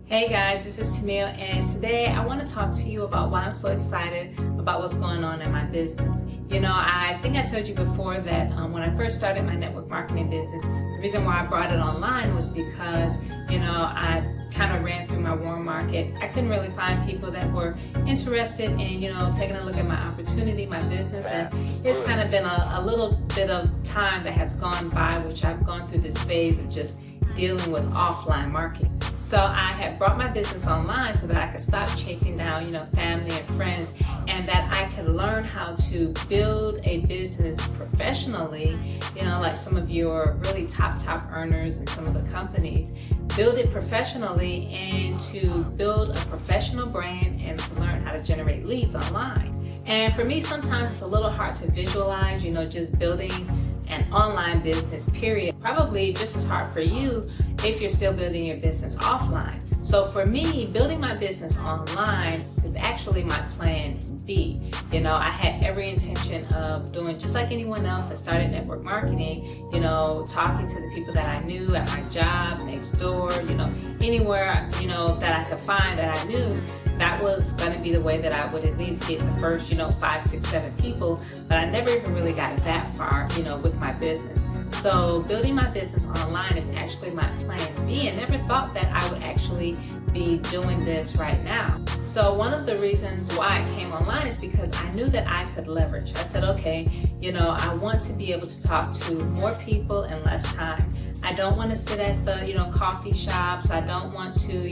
Hey guys, this is Tamil, and today I want to talk to you about why I'm so excited about what's going on in my business. I think I told you before that when I first started my network marketing business, the reason why I brought it online was because, I kind of ran through my warm market. I couldn't really find people that were interested in, taking a look at my opportunity, my business, and it's kind of been a little bit of time that has gone by, which I've gone through this phase of just dealing with offline marketing. So I had brought my business online so that I could stop chasing down, family and friends, and that I could learn how to build a business professionally, like some of your really top earners in some of the companies, build it professionally and to build a professional brand and to learn how to generate leads online. And for me, sometimes it's a little hard to visualize, just building an online business, period. Probably just as hard for you if you're still building your business offline. So for me, building my business online is actually my plan B. I had every intention of doing just like anyone else that started network marketing, talking to the people that I knew at my job, next door, anywhere, that I could find that I knew. That was going to be the way that I would at least get the first, 5, 6, 7 people, but I never even really got that far, with my business. So building my business online is actually my plan B. I never thought that I would actually be doing this right now. So one of the reasons why I came online is because I knew that I could leverage. I said, okay, I want to be able to talk to more people in less time. I don't want to sit at the, coffee shops. I don't want to,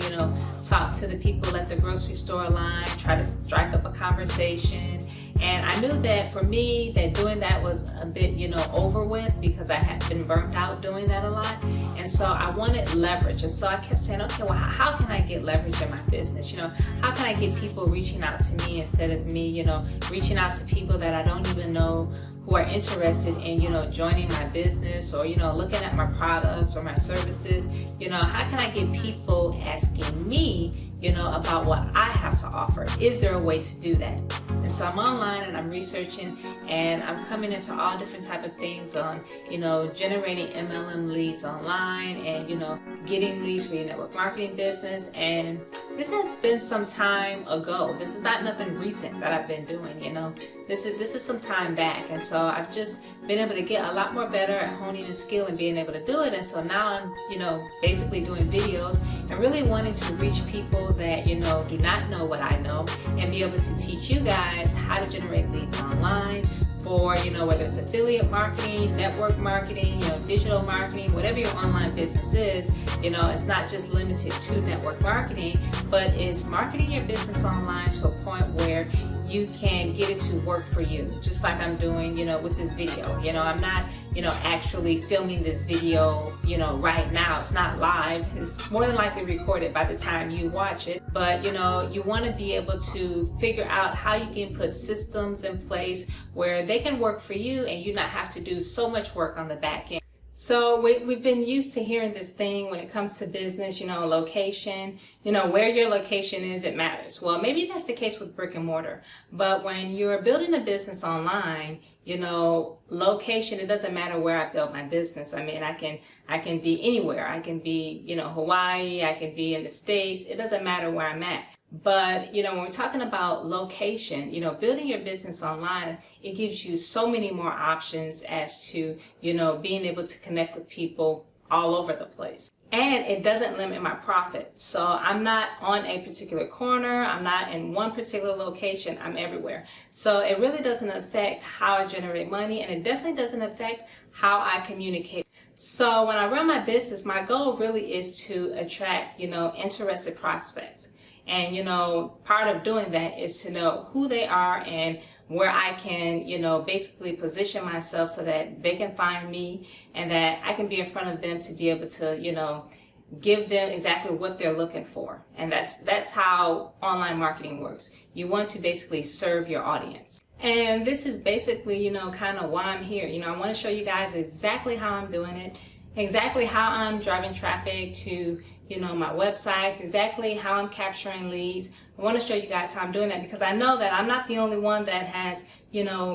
talk to the people at the grocery store line, try to strike up a conversation. And I knew that for me, that doing that was a bit, over with, because I had been burnt out doing that a lot. And so I wanted leverage. And so I kept saying, okay, well, how can I get leverage in my business? How can I get people reaching out to me instead of me, reaching out to people that I don't even know who are interested in, joining my business or, looking at my products or my services? How can I get people asking me, about what I have to offer? Is there a way to do that? And so I'm online and I'm researching and I'm coming into all different type of things on, generating MLM leads online and, getting leads for your network marketing business. And this has been some time ago. This is not nothing recent that I've been doing, This is some time back. And so I've just been able to get a lot more better at honing the skill and being able to do it. And so now I'm, basically doing videos and really wanting to reach people that, do not know what I know and be able to teach you guys how to generate leads online for, whether it's affiliate marketing, network marketing, digital marketing, whatever your online business is. It's not just limited to network marketing, but it's marketing your business online to a point where you can get it to work for you, just like I'm doing, with this video. I'm not, actually filming this video, right now. It's not live. It's more than likely recorded by the time you watch it. But, you want to be able to figure out how you can put systems in place where they can work for you and you not have to do so much work on the back end. So we've been used to hearing this thing when it comes to business, location, where your location is, it matters. Well, maybe that's the case with brick and mortar. But when you're building a business online, location, it doesn't matter where I build my business. I mean, I can be anywhere. I can be, Hawaii, I can be in the States. It doesn't matter where I'm at. But, when we're talking about location, building your business online, it gives you so many more options as to, being able to connect with people all over the place. And it doesn't limit my profit. So I'm not on a particular corner. I'm not in one particular location. I'm everywhere. So it really doesn't affect how I generate money, and it definitely doesn't affect how I communicate. So when I run my business, my goal really is to attract, interested prospects. And, part of doing that is to know who they are and where I can, basically position myself so that they can find me and that I can be in front of them to be able to, give them exactly what they're looking for. And that's how online marketing works. You want to basically serve your audience. And this is basically, kind of why I'm here. I want to show you guys exactly how I'm doing it, exactly how I'm driving traffic to, my websites, exactly how I'm capturing leads. I want to show you guys how I'm doing that because I know that I'm not the only one that has,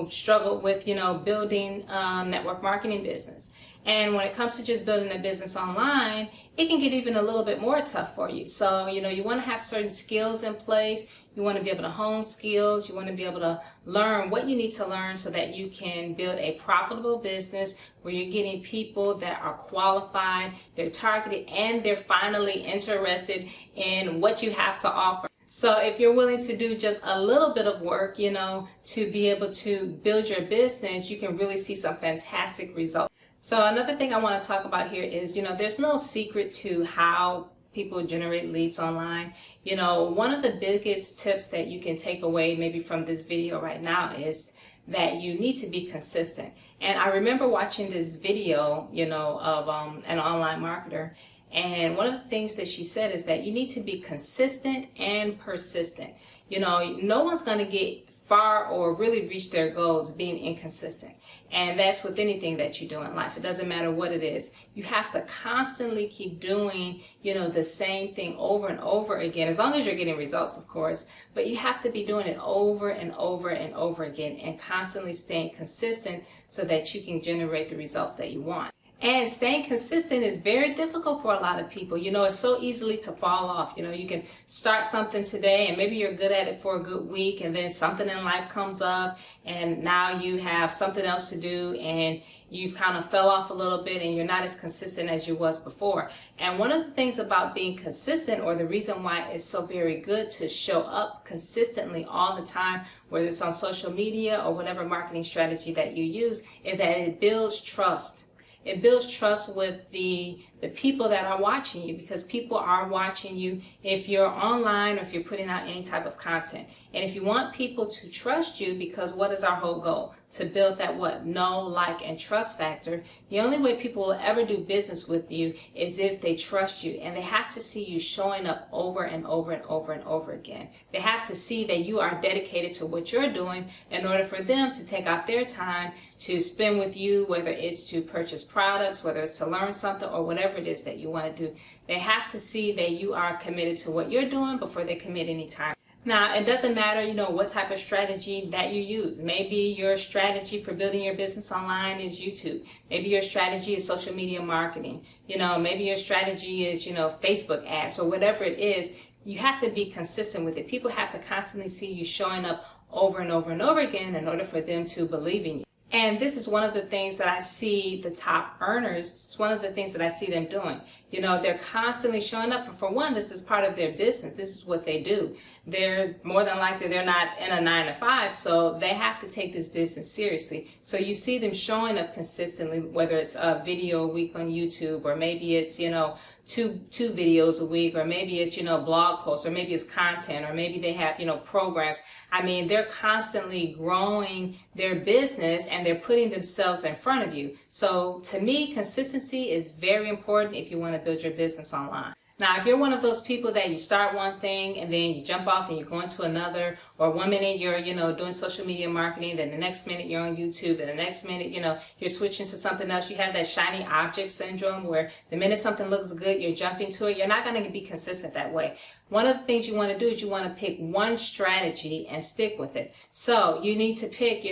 struggled with, building network marketing business. And when it comes to just building a business online, it can get even a little bit more tough for you. So, you want to have certain skills in place. You want to be able to hone skills. You want to be able to learn what you need to learn so that you can build a profitable business where you're getting people that are qualified, they're targeted, and they're finally interested in what you have to offer. So if you're willing to do just a little bit of work, to be able to build your business, you can really see some fantastic results. So another thing I want to talk about here is, there's no secret to how people generate leads online. One of the biggest tips that you can take away maybe from this video right now is that you need to be consistent. And I remember watching this video, of an online marketer. And one of the things that she said is that you need to be consistent and persistent. No one's going to get far or really reach their goals being inconsistent. And that's with anything that you do in life. It doesn't matter what it is. You have to constantly keep doing, the same thing over and over again, as long as you're getting results, of course. But you have to be doing it over and over and over again and constantly staying consistent so that you can generate the results that you want. And staying consistent is very difficult for a lot of people. It's so easily to fall off. You can start something today and maybe you're good at it for a good week, and then something in life comes up and now you have something else to do and you've kind of fell off a little bit and you're not as consistent as you was before. And one of the things about being consistent, or the reason why it's so very good to show up consistently all the time, whether it's on social media or whatever marketing strategy that you use, is that it builds trust. It builds trust with the people that are watching you, because people are watching you if you're online or if you're putting out any type of content. And if you want people to trust you, because what is our whole goal? To build that know, like, and trust factor. The only way people will ever do business with you is if they trust you, and they have to see you showing up over and over and over and over again. They have to see that you are dedicated to what you're doing in order for them to take out their time to spend with you, whether it's to purchase products, whether it's to learn something, or whatever it is that you want to do. They have to see that you are committed to what you're doing before they commit any time. Now, it doesn't matter, what type of strategy that you use. Maybe your strategy for building your business online is YouTube. Maybe your strategy is social media marketing. Maybe your strategy is, Facebook ads, or whatever it is. You have to be consistent with it. People have to constantly see you showing up over and over and over again in order for them to believe in you. And this is one of the things that I see the top earners, it's one of the things that I see them doing. They're constantly showing up. For one, this is part of their business. This is what they do. They're more than likely, they're not in a 9-to-5, so they have to take this business seriously. So you see them showing up consistently, whether it's a video a week on YouTube, or maybe it's, two videos a week, or maybe it's, blog posts, or maybe it's content, or maybe they have, programs. I mean, they're constantly growing their business and they're putting themselves in front of you. So to me, consistency is very important if you want to build your business online. Now, if you're one of those people that you start one thing and then you jump off and you go into another, or 1 minute you're, doing social media marketing, then the next minute you're on YouTube, then the next minute, you're switching to something else. You have that shiny object syndrome where the minute something looks good, you're jumping to it. You're not going to be consistent that way. One of the things you want to do is you want to pick one strategy and stick with it. So you need to pick,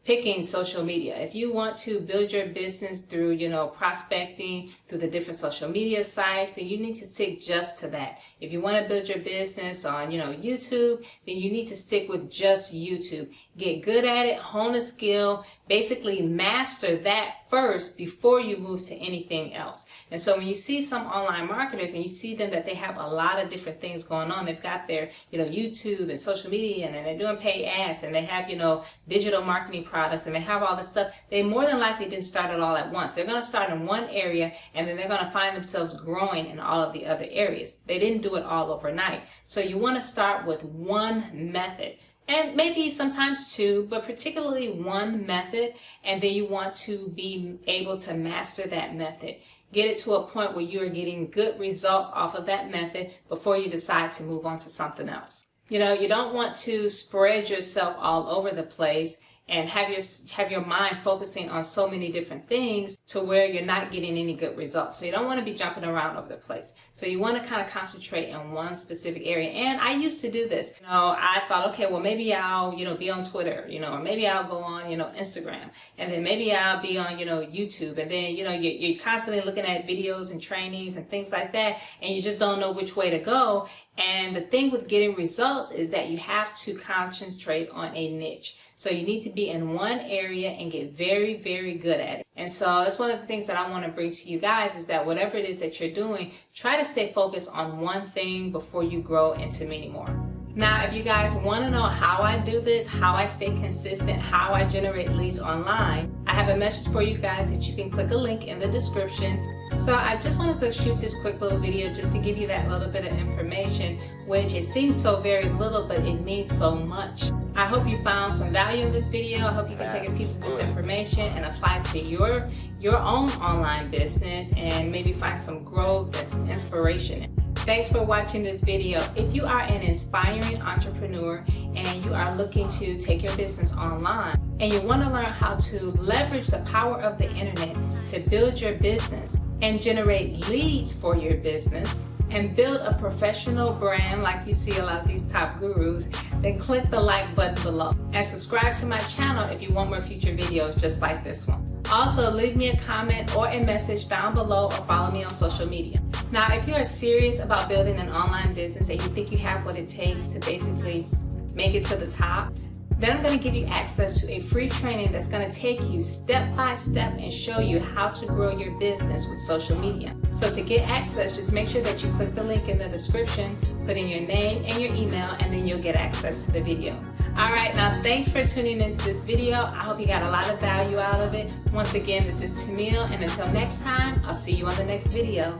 picking social media. If you want to build your business through, prospecting, through the different social media sites, then you need to stick just to that. If you want to build your business on, YouTube, then you need to stick with just YouTube. Get good at it, hone a skill, basically master that first before you move to anything else. And so when you see some online marketers and you see them that they have a lot of different things going on, they've got their, YouTube and social media, and then they're doing paid ads, and they have, digital marketing products, and they have all this stuff. They more than likely didn't start it all at once. They're going to start in one area, and then they're going to find themselves growing in all of the other areas. They didn't do it all overnight. So you want to start with one method. And maybe sometimes two, but particularly one method, and then you want to be able to master that method. Get it to a point where you are getting good results off of that method before you decide to move on to something else. You don't want to spread yourself all over the place and have your mind focusing on so many different things to where you're not getting any good results. So you don't want to be jumping around over the place. So you want to kind of concentrate in one specific area. And I used to do this. I thought, okay, well, maybe I'll, be on Twitter, or maybe I'll go on, Instagram, and then maybe I'll be on, YouTube. And then, you're constantly looking at videos and trainings and things like that, and you just don't know which way to go. And the thing with getting results is that you have to concentrate on a niche. So you need to be in one area and get very, very good at it. And so that's one of the things that I want to bring to you guys, is that whatever it is that you're doing, try to stay focused on one thing before you grow into many more. Now, if you guys want to know how I do this, how I stay consistent, how I generate leads online, I have a message for you guys that you can click a link in the description. So I just wanted to shoot this quick little video just to give you that little bit of information, which it seems so very little, but it means so much. I hope you found some value in this video. I hope you can take a piece of this information and apply it to your own online business and maybe find some growth and some inspiration. Thanks for watching this video. If you are an inspiring entrepreneur and you are looking to take your business online and you want to learn how to leverage the power of the internet to build your business and generate leads for your business and build a professional brand like you see a lot of these top gurus, then click the like button below and subscribe to my channel if you want more future videos just like this one. Also, leave me a comment or a message down below or follow me on social media. Now, if you are serious about building an online business and you think you have what it takes to basically make it to the top, then I'm going to give you access to a free training that's going to take you step by step and show you how to grow your business with social media. So to get access, just make sure that you click the link in the description, put in your name and your email, and then you'll get access to the video. Alright, now thanks for tuning into this video. I hope you got a lot of value out of it. Once again, this is Tamil, and until next time, I'll see you on the next video.